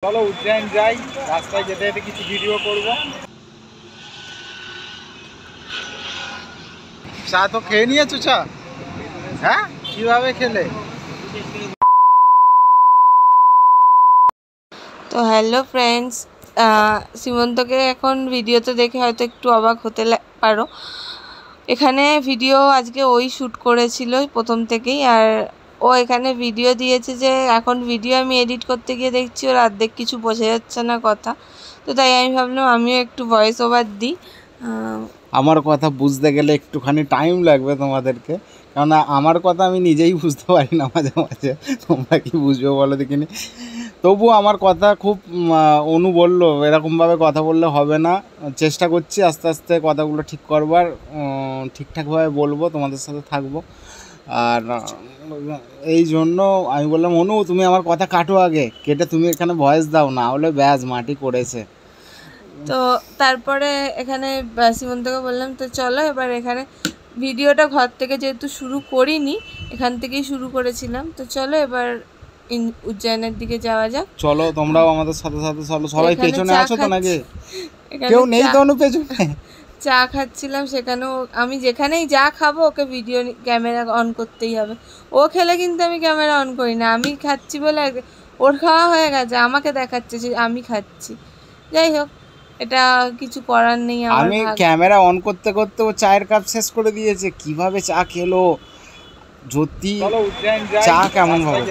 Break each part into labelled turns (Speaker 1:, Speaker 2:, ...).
Speaker 1: চলো উজ্জয়ন যাই, রাস্তায় যেতে যেতে কিছু ভিডিও করব। চা তো খেয়ে নিয়েছো? চা হ্যাঁ, কিভাবে খেলে?
Speaker 2: তো হ্যালো ফ্রেন্ডস, সীমন্তকে এখন ভিডিওতে দেখে হয়তো একটু অবাক হতে পারো। এখানে ভিডিও আজকে ওই শ্যুট করেছিল প্রথম থেকেই, আর ও এখানে ভিডিও দিয়েছে যে এখন ভিডিও আমি এডিট করতে গিয়ে দেখছি ওর অর্ধেক কিছু বোঝা যাচ্ছে না কথা। তো তাই আমি ভাবলাম আমিও একটু ভয়েস ওভার দিই।
Speaker 1: আমার কথা বুঝতে গেলে একটুখানি টাইম লাগবে তোমাদেরকে, কারণ আমার কথা আমি নিজেই বুঝতে পারি না মাঝে মাঝে। তোমরা কি বুঝবে বলো দেখিনি। তবু আমার কথা খুব অনু বললো এরকমভাবে কথা বললে হবে না, চেষ্টা করছি আস্তে আস্তে কথাগুলো ঠিক করবার, ঠিকঠাকভাবে বলবো, তোমাদের সাথে থাকবো। আর এই জন্য আমি বললাম অনু তুমি আমার কথা কাটো, আগে কেটে তুমি এখানে ভয়েস দাও, না হলে ব্যাস মাটি করেছে।
Speaker 2: তো তারপরে এখানে সীমন্তকে বললাম তো চলো এবার এখানে ভিডিওটা ঘর থেকে যেহেতু শুরু করিনি, এখান থেকেই শুরু করেছিলাম, তো চলো এবার উজ্জয়নের দিকে যাওয়া যাক।
Speaker 1: চলো তোমরাও আমাদের সাথে সাথে চলো। সবাই পেছনে আছো তো নাকি?
Speaker 2: এখানে
Speaker 1: কেউ নেই তো অনু পেছনে?
Speaker 2: চা খাচ্ছিলাম, সেখানেও আমি যেখানেই যা খাবো ওকে ভিডিও ক্যামেরা অন করতেই হবে। ও খেলে কিন্তু আমি ক্যামেরা অন করি না, আমি খাচ্ছি বলে ওর খাওয়া হয়ে গেছে আমাকে দেখাচ্ছে যে আমি খাচ্ছি। যাই হোক, এটা কিছু করার নেই।
Speaker 1: আমি ক্যামেরা অন করতে করতে ও চায়ের কাপ শেষ করে দিয়েছে। কিভাবে চা খেলো জ্যোতি, চা কেমন ভাবে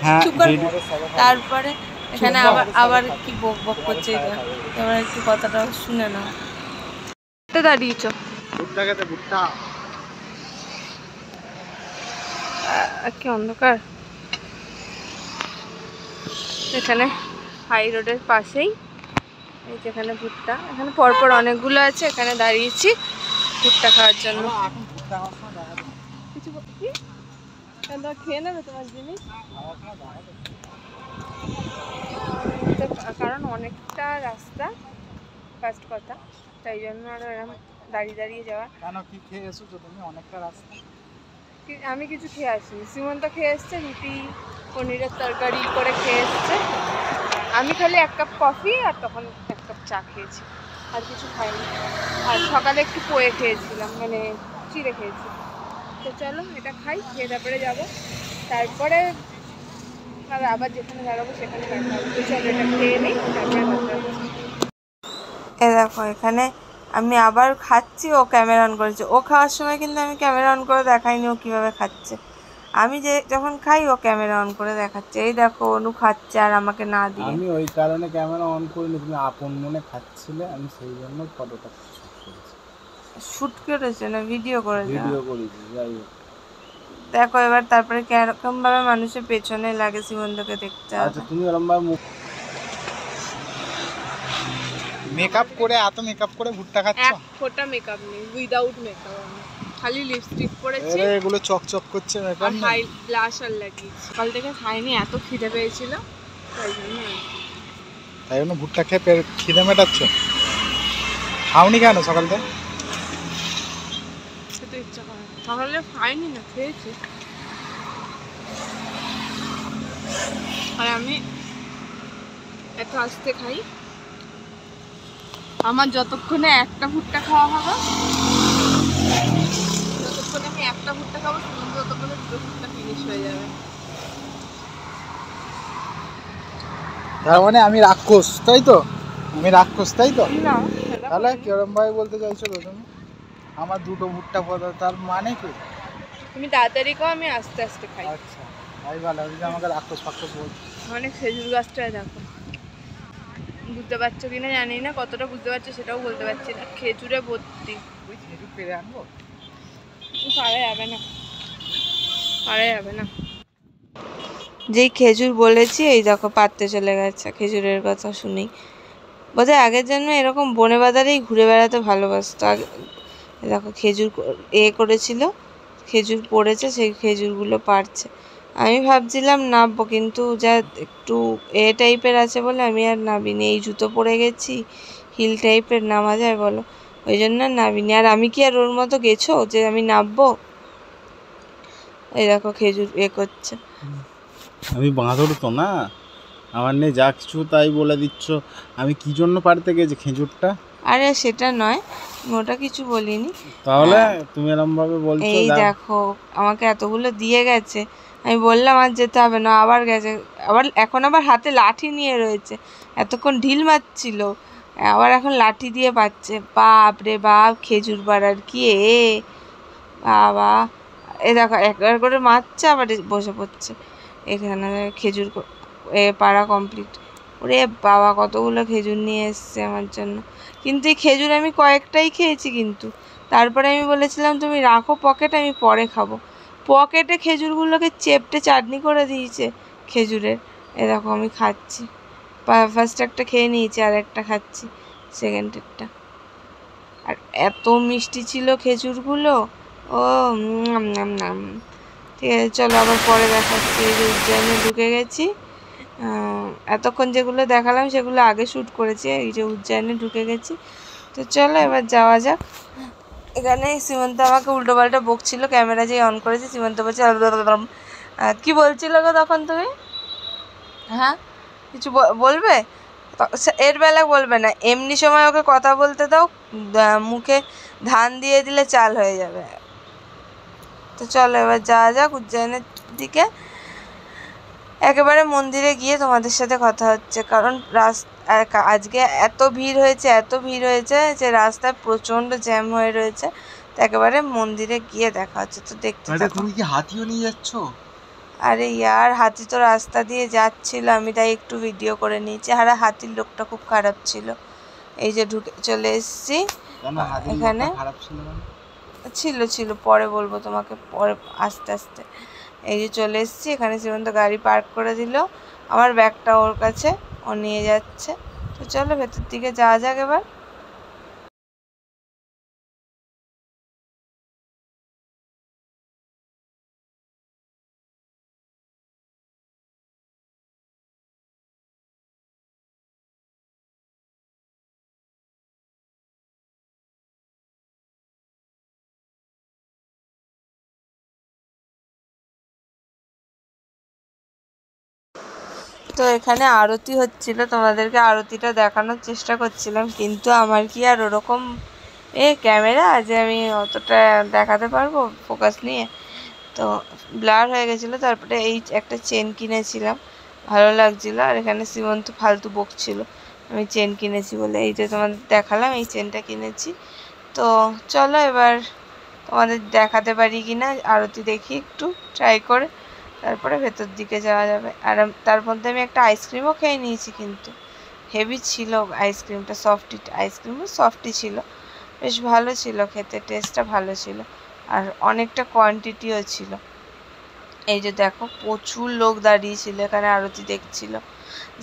Speaker 1: হ্যাঁ।
Speaker 2: তারপরে এখানে আবার আবার কি বক বক করছে, এবার একটু কথাটা শুনে না। দাঁড়িয়েছ কি অন্ধকার। এখানে হাই রোডের পাশেই এই যেখানে ভুট্টা, এখানে পরপর অনেকগুলো আছে, এখানে দাঁড়িয়েছি ভুট্টা খাওয়ার জন্য। কিছু খেয়ে নেবে তোমার জিনিস, কারণ অনেকটা রাস্তা ফার্স্ট কথা, তাই জন্য আরো এরকম দাঁড়িয়ে দাঁড়িয়ে যাওয়া।
Speaker 1: কেন কি খেয়ে এসেছো তুমি? অনেকটা রাস্তা।
Speaker 2: আমি কিছু খেয়ে আসিনি, সীমন্ত খেয়ে এসছে রুটি পনিরের তরকারি করে খেয়ে এসছে। আমি খালি 1 কাপ কফি আর তখন 1 কাপ চা খেয়েছি, আর কিছু খাইনি। আর সকালে একটু পোয়ে খেয়েছিলাম, মানে চিড়ে খেয়েছি। তো চলো এটা খাই, খেয়ে তারপরে যাবো, তারপরে আর আবার যেখানে দাঁড়াবো সেখানে দেখা হবে। তো চলো এটা খেয়ে নিই, তারপরে দেখা হচ্ছে। এ দেখো এখানে আমি আবার খাচ্ছি, ও ক্যামেরা অন করেছে। ও খাওয়ার সময় কিন্তু আমি ক্যামেরা অন করে দেখাইনি ও কীভাবে খাচ্ছে। আমি যখন খাই ও ক্যামেরা অন করে দেখাচ্ছে। এই দেখো অনু খাচ্ছে আর আমাকে না দিয়ে।
Speaker 1: আমি ওই কারণে ক্যামেরা অন করিনি, তুমি আপন মনে খাচ্ছিলে, আমি সেই জন্য ফটোটা
Speaker 2: শুট করেছে না ভিডিও করেছে?
Speaker 1: ভিডিও করেছি। যাই হোক
Speaker 2: দেখো এবার তারপরে কিরকম ভাবে মানুষের পেছনে লাগে সীমন্তকে দেখতে হবে।
Speaker 1: আচ্ছা তুমি এরকম ভাবে মেকআপ করে, এত মেকআপ করে ভুট্টা খাচ্ছ?
Speaker 2: এক ফোঁটা মেকআপ নেই, উইদাউট মেকআপ, আমি খালি লিপস্টিক পরেছি।
Speaker 1: এগুলো চকচক করছে মেকআপ,
Speaker 2: আর হাই ব্লাশার লাগিয়েছি। সকাল থেকে খাইনি, এত খিদে পেয়েছিল
Speaker 1: তাই জন্য ভুট্টা খেয়ে খিদে মেটাচ্ছ। খাওনি কেন সকাল থেকে?
Speaker 2: খেতে ইচ্ছা করে সকালে, খাইনি না খেয়েছি। আর আমি এত আস্তে খাই, আমার যতক্ষণে একটা ভুট্টা খাওয়া হবে, যতক্ষণে আমি একটা ভুট্টা খাবো ততক্ষণে 2 ভুট্টা ফিনিশ হয়ে যাবে।
Speaker 1: তার মানে আমি রাক্ষস, তাই তো? আমি রাক্ষস, তাই তো?
Speaker 2: না
Speaker 1: তাহলে কিরম ভাবে বলতে চাইছো তো তুমি? আমার 2টো ভুট্টা পড়া, তার মানে কি?
Speaker 2: তুমি তাড়াতাড়ি খাও, আমি আস্তে আস্তে খাই।
Speaker 1: আচ্ছা তাই ভালো, আমি যে আমাকে রাক্ষস ফাক্ষস বলছি।
Speaker 2: অনেক খেজুর গাছটা দেখো, বুঝতে পারছো কিনা জানি না, কতটা বুঝতে পারছো সেটাও বলতে পারছি না। খেজুরে ভর্তি।
Speaker 1: ওই খেজুর পেরে আনবো?
Speaker 2: পারা যাবে না, পারা যাবে না। যেই খেজুর বলেছি এই দেখো পাড়তে চলে গেছে খেজুরের কথা শুনেই। বোধহয় আগের জন্মে এরকম বনে বাজারেই ঘুরে বেড়াতে ভালোবাসতো। আগে দেখো খেজুর করেছিল, খেজুর পড়েছে, সেই খেজুরগুলো পাড়ছে। আমি ভাবছিলাম নামবো, কিন্তু যা একটু টাইপের আছে বলে আমি আর নামিনি। এই জুতো পরে গেছি, হিল টাইপের, নামা যায় বলো? ওই জন্য নামিনি। আর আমি কি আর ওর মতো গেছো যে আমি নামবো? এই দেখো খেজুর করছে।
Speaker 1: আমি বাঁদর তো না, আমার নিয়ে যা কিছু তাই বলে দিচ্ছ। আমি কি জন্য পারতে গেছি খেজুরটা?
Speaker 2: আরে সেটা নয়, ওটা কিছু বলিনি।
Speaker 1: তাহলে তুমি এরকম ভাবে বলছো।
Speaker 2: এই দেখো আমাকে এতগুলো দিয়ে গেছে, আমি বললাম আর যেতে হবে না, আবার গেছে। আবার এখন আবার হাতে লাঠি নিয়ে রয়েছে, এতক্ষণ ঢিল মারছিল, আবার এখন লাঠি দিয়ে পাচ্ছে। বাপ রে বাপ, খেজুর পাড়ার কি বাবা! এ দেখো একবার করে মারছে আবার বসে পড়ছে। এখানে খেজুর পাড়া কমপ্লিট। ওরে বাবা, কতগুলো খেজুর নিয়ে এসছে আমার জন্য। কিন্তু এই খেজুর আমি কয়েকটাই খেয়েছি, কিন্তু তারপরে আমি বলেছিলাম তুমি রাখো পকেটে, আমি পরে খাবো। পকেটে খেজুরগুলোকে চেপটে চাটনি করে দিয়েছে খেজুরের। এ দেখো আমি খাচ্ছি, ফার্স্ট একটা খেয়ে নিয়েছি, আর একটা খাচ্ছি, সেকেন্ডেরটা। আর এত মিষ্টি ছিল খেজুরগুলো, ও নাম। ঠিক আছে, চলো আবার পরে দেখাচ্ছি। এই যে উজ্জয়নে ঢুকে গেছি। এতক্ষণ যেগুলো দেখালাম সেগুলো আগে শ্যুট করেছি। এই যে উজ্জয়নে ঢুকে গেছি, তো চলো এবার যাওয়া যাক। এখানে সীমন্ত আমাকে উল্টোপাল্টা বকছিল, ক্যামেরা যেই অন করেছি সীমন্ত বলছে কি বলছিল গো তখন তুমি? হ্যাঁ, কিছু বলবে? এর বেলা বলবে না, এমনি সময় ওকে কথা বলতে দাও, মুখে ধান দিয়ে দিলে চাল হয়ে যাবে। তো চলো এবার যাওয়া যাক উজ্জয়নের দিকে। একেবারে মন্দিরে গিয়ে তোমাদের সাথে কথা হচ্ছে, কারণ আজকে এত ভিড় হয়েছে যে রাস্তায় প্রচণ্ড জ্যাম হয়ে রয়েছে। তো একেবারে মন্দিরে গিয়ে দেখা হচ্ছে, তো দেখতে থাকো।
Speaker 1: তুমি কি হাতিও নিয়ে যাচ্ছ?
Speaker 2: আরে ইয়ার, হাতি তো রাস্তা দিয়ে যাচ্ছিল, আমি তাই একটু ভিডিও করে নিয়েছি। আর হাতির লোকটা খুব খারাপ ছিল। এই যে ঢুকে চলে এসেছি এখানে। ছিল পরে বলবো তোমাকে, পরে আস্তে আস্তে। এই যে চলে এসেছি এখানে, সীমন্ত গাড়ি পার্ক করে দিল, আমার ব্যাগটা ওর কাছে, ও নিয়ে যাচ্ছে। তো চলো ভেতর দিকে যাওয়া যাক এবার। তো এখানে আরতি হচ্ছিল, তোমাদেরকে আরতিটা দেখানোর চেষ্টা করছিলাম, কিন্তু আমার কি আর ওরকম ক্যামেরা যে আমি অতটা দেখাতে পারবো ফোকাস নিয়ে, তো ব্লার হয়ে গেছিলো। তারপরে এই একটা চেন কিনেছিলাম, ভালো লাগছিলো। আর এখানে সীমন্ত ফালতু বকছিল আমি চেন কিনেছি বলে। এই যে তোমাদের দেখালাম, এই চেনটা কিনেছি। তো চলো এবার তোমাদের দেখাতে পারি কিনা আরতি দেখি একটু ট্রাই করে, তারপরে ভেতর দিকে যাওয়া যাবে। আর তার মধ্যে আমি একটা আইসক্রিমও খেয়ে নিয়েছি, কিন্তু হেভি ছিল আইসক্রিমটা, আইসক্রিমও সফটি ছিল, বেশ ভালো ছিল খেতে, টেস্টটা ভালো ছিল, আর অনেকটা কোয়ান্টিটিও ছিল। এই যে দেখো প্রচুর লোক দাঁড়িয়েছিল এখানে, আরতি দেখছিল।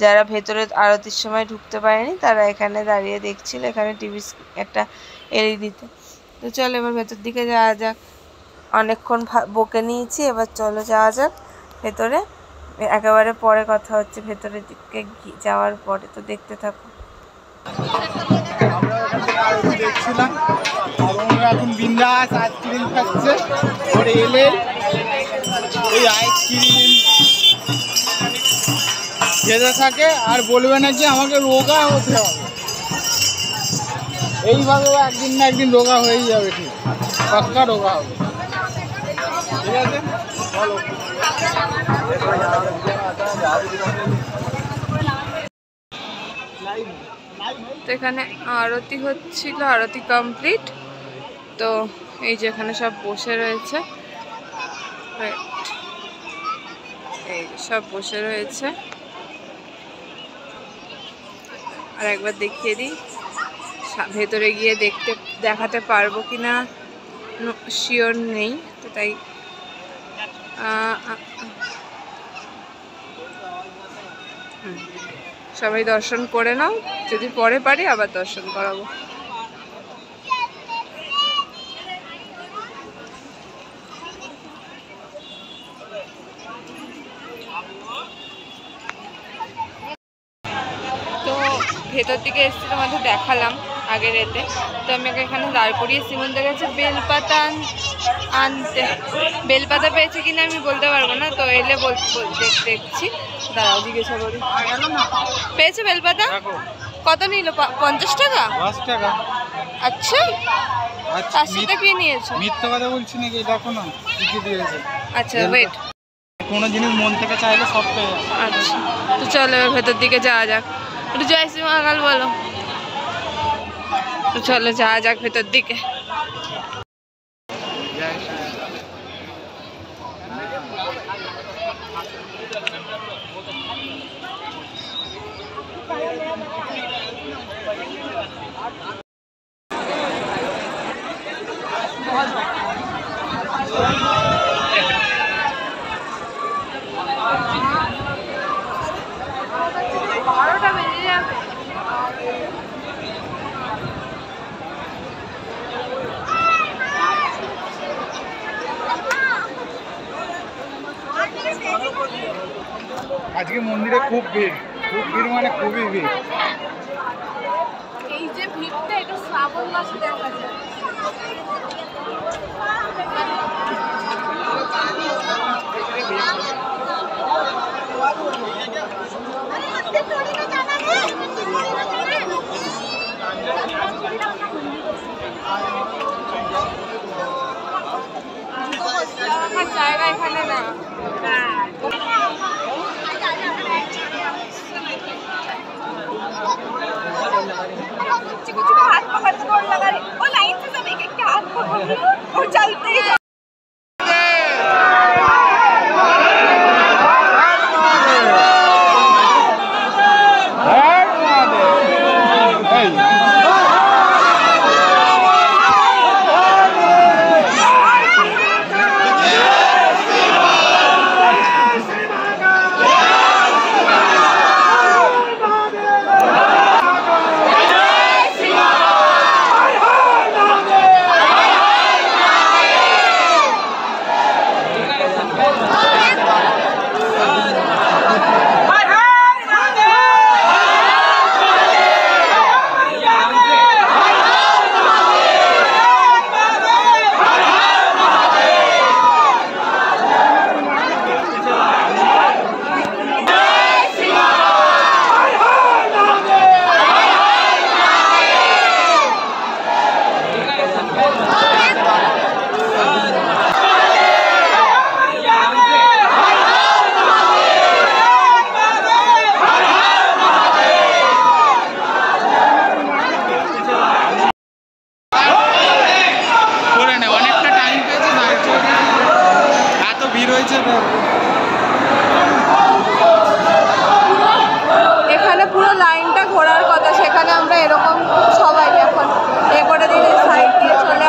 Speaker 2: যারা ভেতরে আরতির সময় ঢুকতে পারেনি তারা এখানে দাঁড়িয়ে দেখছিল, এখানে টিভি একটা এলইডিতে। তো চলো এবার ভেতর দিকে যাওয়া যাক। অনেকক্ষণ বকে নিয়েছি, এবার চলো যাওয়া যাক ভেতরে। একেবারে পরে কথা হচ্ছে ভেতরের দিকে যাওয়ার পরে, তো দেখতে থাকো।
Speaker 1: দেখছিলাম এখন বিন্দাস আইসক্রিম খাচ্ছে, ওরে এলে এই আইসক্রিম খেতে থাকে আর বলবে নাকি আমাকে রোগা হতে হবে। এইভাবে একদিন না একদিন রোগা হয়েই যাবে, ঠিক পাক্কা রোগা হবে। ঠিক আছে, বলো।
Speaker 2: তো এখানে আরতি হচ্ছিল, আরতি কমপ্লিট। তো এই যে এখানে সব বসে রয়েছে, এই সব বসে রয়েছে। আর একবার দেখিয়ে দিই, ভেতরে গিয়ে দেখাতে পারবো কিনা শিওর নেই, তো তাই সবাই দর্শন করে নাও, যদি পরে পারি আবার দর্শন করাবো। তো ভেতর দিকে এসে তোমাদের দেখালাম আগের এতে। তো আমি ওকে এখানে দাঁড় করিয়ে সীমন্ত গেছে বেলপাতা আনতে। বেলপাতা পেয়েছে কিনা আমি বলতে পারবো না, তো এলে দেখছি। দাঁড়াও জিজ্ঞাসা করি। পেয়েছে বেলপাতা? কত নিল? 50 টাকা?
Speaker 1: 10 টাকা।
Speaker 2: আচ্ছা, তার সাথে কি নিয়েছো?
Speaker 1: মিথ্যা কথা বলছি নাকি? দেখো না কি দিয়েছে।
Speaker 2: আচ্ছা ওয়েট,
Speaker 1: কোনো জিনিস মন থেকে চাইলে সব পেয়ে যাবে।
Speaker 2: আচ্ছা তো চলো ভেতর দিকে যাওয়া যাক। একটু জয় শ্রী মহাকাল বলো। তো চলো যাওয়া যাক ভেতর দিকে।
Speaker 1: আজকে মন্দিরে খুব ভিড়, খুব ভিড় মানে খুবই ভিড়।
Speaker 2: এই যে ভিড়টা, এটা শ্রাবণ মাসে দেখা যায়। জায়গা এখানে না। हाथ पकड़ के दौड़ लगा रही, वो लाइन से सब एक के हाथ पकड़ और चलते ही এখানে পুরো লাইনটা ঘোরার কথা, সেখানে আমরা এরকম সবাই এখন এ করে দিয়ে সাইড দিয়ে চলে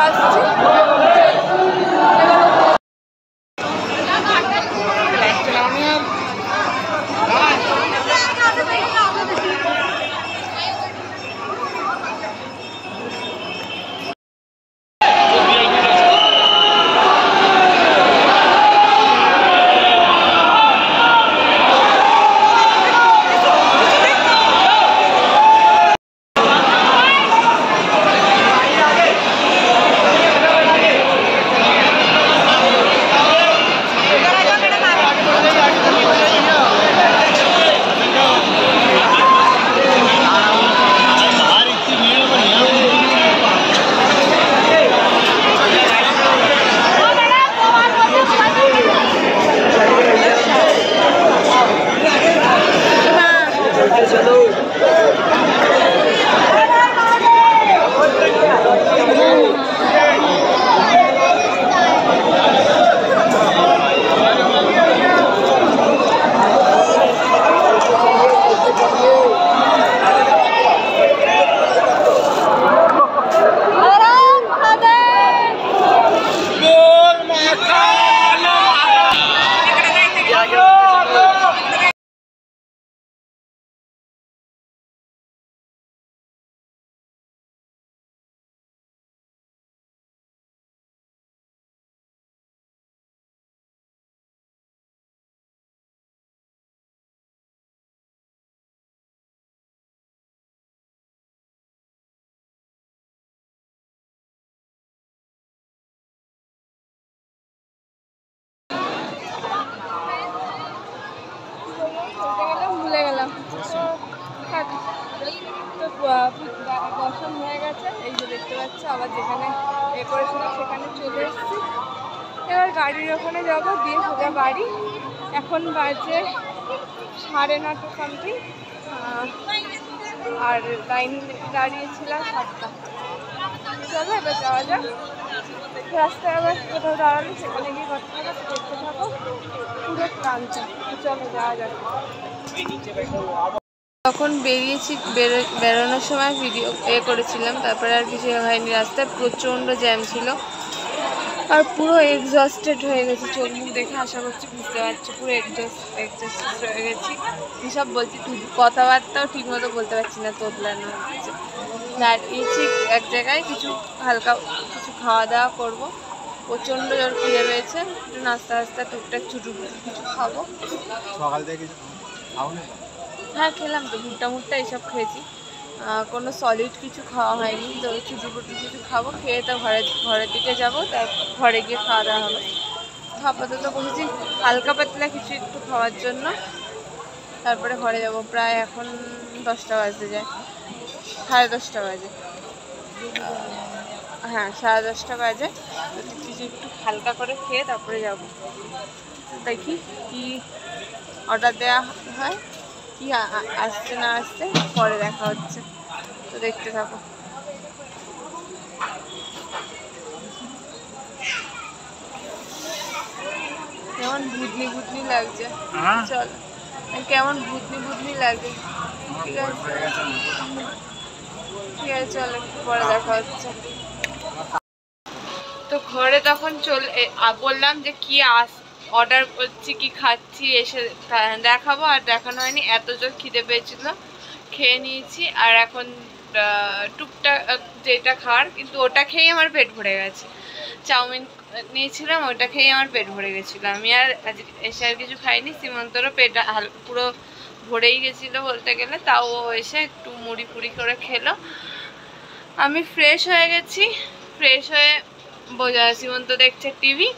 Speaker 2: দর্শন হয়ে গেছে, এই যে দেখতে পাচ্ছ। আবার যেখানে করেছিলাম সেখানে চলে এসেছি। এবার গাড়ির ওখানে যাবো, দিয়ে সোজা বাড়ি। এখন বাজে 9:30 সামথিং, আর লাইন দাঁড়িয়েছিলাম 7টা। চলো এবার যাওয়া যাক। রাস্তায় আবার কোথাও দাঁড়ালে সেখানে গিয়ে কথা হবে, দেখতে থাকো পুরো ক্লান্ত। চলো যাওয়া যাক। তখন বেরিয়েছি, বেরোনোর সময় ভিডিও করেছিলাম, তারপরে আর কিছু হয়নি। রাস্তায় প্রচণ্ড জ্যাম ছিল, আর পুরো এক্সস্টেড হয়ে গেছি। চোখ মুখ দেখে আশা করছি বুঝতে পারছি, পুরো এক্সস্টেড হয়ে গেছি। এসব বলছি, কথাবার্তাও ঠিক মতো বলতে পারছি না, তোতলানো হচ্ছে। দাঁড়িয়েছি এক জায়গায়, কিছু হালকা কিছু খাওয়া দাওয়া করবো। প্রচণ্ড জোর খিদে পেয়েছে, একটু নাস্তা টুকটাক ছুটু কিছু খাবো।
Speaker 1: সকাল থেকে
Speaker 2: হ্যাঁ খেলাম তো, ভুট্টা এইসব খেয়েছি। কোনো সলিড কিছু খাওয়া হয়নি, তো ছুটুপুটু কিছু খাবো। খেয়ে তো ঘরের দিকে যাবো, তার ঘরে গিয়ে খাওয়া দাওয়া হবে। আপাতত বসেছি হালকা পাতলা কিছু একটু খাওয়ার জন্য, তারপরে ঘরে যাব। প্রায় এখন 10টা বাজতে যায়, 10:30 বাজে। হ্যাঁ 10:30 বাজে। তো কিছু একটু হালকা করে খেয়ে তারপরে যাব। দেখি কি অর্ডার দেওয়া হয়, কি আসছে না আসছে পরে দেখা হচ্ছে। তো দেখতে থাকো। কেমন ভূতনি লাগছে, চল কেমন ভূতনি লাগছে। ঠিক আছে চলো, পরে দেখা হচ্ছে। তো ঘরে তখন বললাম যে কি অর্ডার করছি, কি খাচ্ছি, এসে দেখাবো। আর দেখানো হয়নি, এত জোর খিদে পেয়েছিল, খেয়ে নিয়েছি। আর এখন টুকটাক যেটা খাওয়ার, কিন্তু ওটা খেয়েই আমার পেট ভরে গেছে। চাউমিন নিয়েছিলাম, ওটা খেয়েই আমার পেট ভরে গেছিলো। আমি আর এসে আর কিছু খাইনি। সীমন্তরও পেট পুরো ভরেই গেছিলো বলতে গেলে, তাও ও এসে একটু মুড়ি ফুড়ি করে খেলো। আমি ফ্রেশ হয়ে গেছি, ফ্রেশ হয়ে সীমন্ত দেখছে টিভি,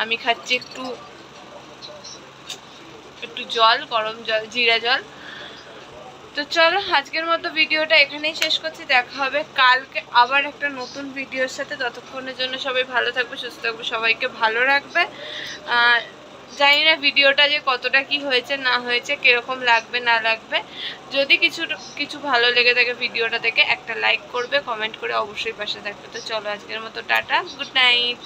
Speaker 2: আমি খাচ্ছি একটু জল, গরম জল, জিরা জল। তো চলো আজকের মতো ভিডিওটা এখানেই শেষ করছি। দেখা হবে কালকে আবার একটা নতুন ভিডিওর সাথে। ততক্ষণের জন্য সবাই ভালো থাকবে, সুস্থ থাকবে, সবাইকে ভালো রাখবে। জানি না ভিডিওটা যে কতটা কি হয়েছে না হয়েছে, কিরকম লাগবে না লাগবে। যদি কিছু ভালো লেগে থাকে ভিডিওটা দেখে একটা লাইক করবে, কমেন্ট করে অবশ্যই পাশে থাকবে। তো চলো আজকের মতো টাটা, গুড নাইট।